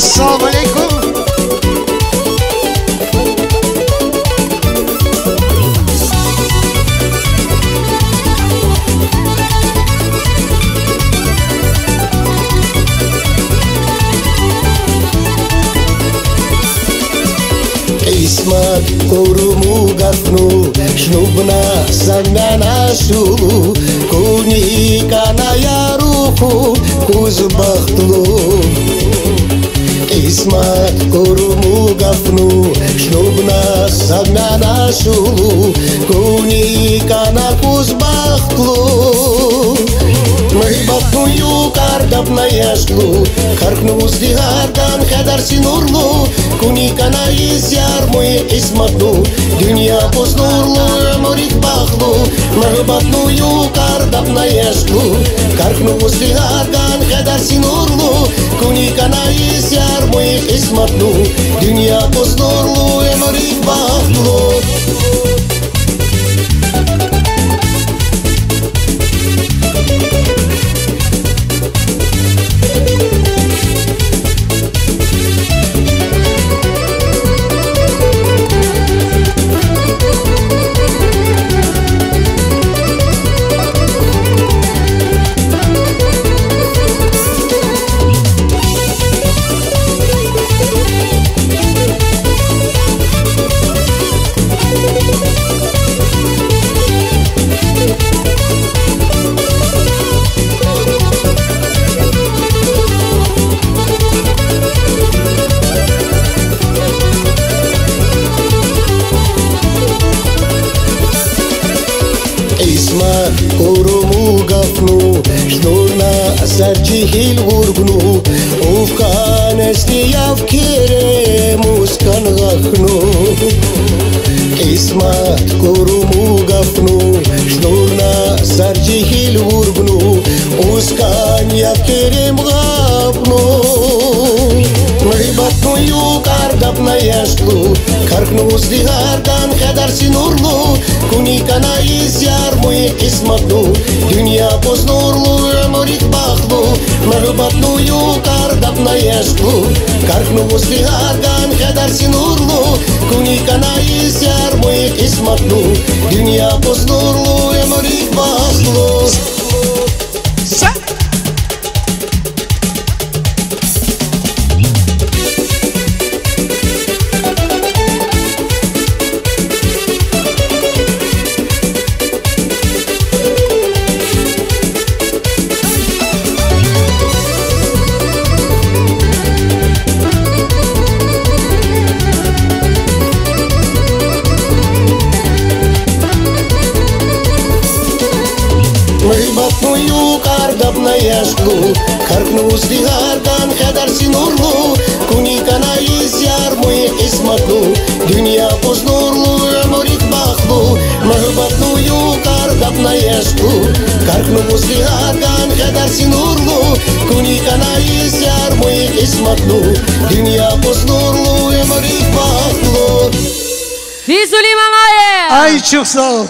Assalomu alaykum. Ismat korumu gafnu shnubna samyana shulu kuni kana yaruhu kuzbahtlu Ismat korumu gafnu shnubna samyana shulu kuni kana kuzbahtlu Махибатну юкар дабна яшклу Каркну уздигардан хадар синурлу Куникана изяр мой исматну Дюня познурлу морит бахлу Махибатну юкар дабна яшклу Каркну уздигардан хадар синурлу Куникана изяр мой исматну Дюня познурлу морит бахлу Ismat korumu gafnu Shnurna sarchihil urgnu Ufkan estiyav kere muskan gachnu Ismat korumu gafnu Shnurna sarchihil urgnu Uskan yav kere mgapnu Махибатну юкар дабна яшклу Каркну уздигардан хадар синурлу Куникана изяр мой исматну Дюня познурлу морит бахлу Махибатну юкар дабна яшклу Каркну уздигардан хадар синурлу Куникана изяр мой исматну Дюня познурлу морит бахлу Махибатну юкар дабна яшклу Каркну уздигардан хадар синурлу Куникана изяр мой исматну Дюня познурлу морит бахлу Махибатну юкар дабна яшклу Каркну уздигардан хадар синурлу Куникана изяр мой исматну Дюня познурлу морит бахлу Физули мамае! Ay çok sağ ol.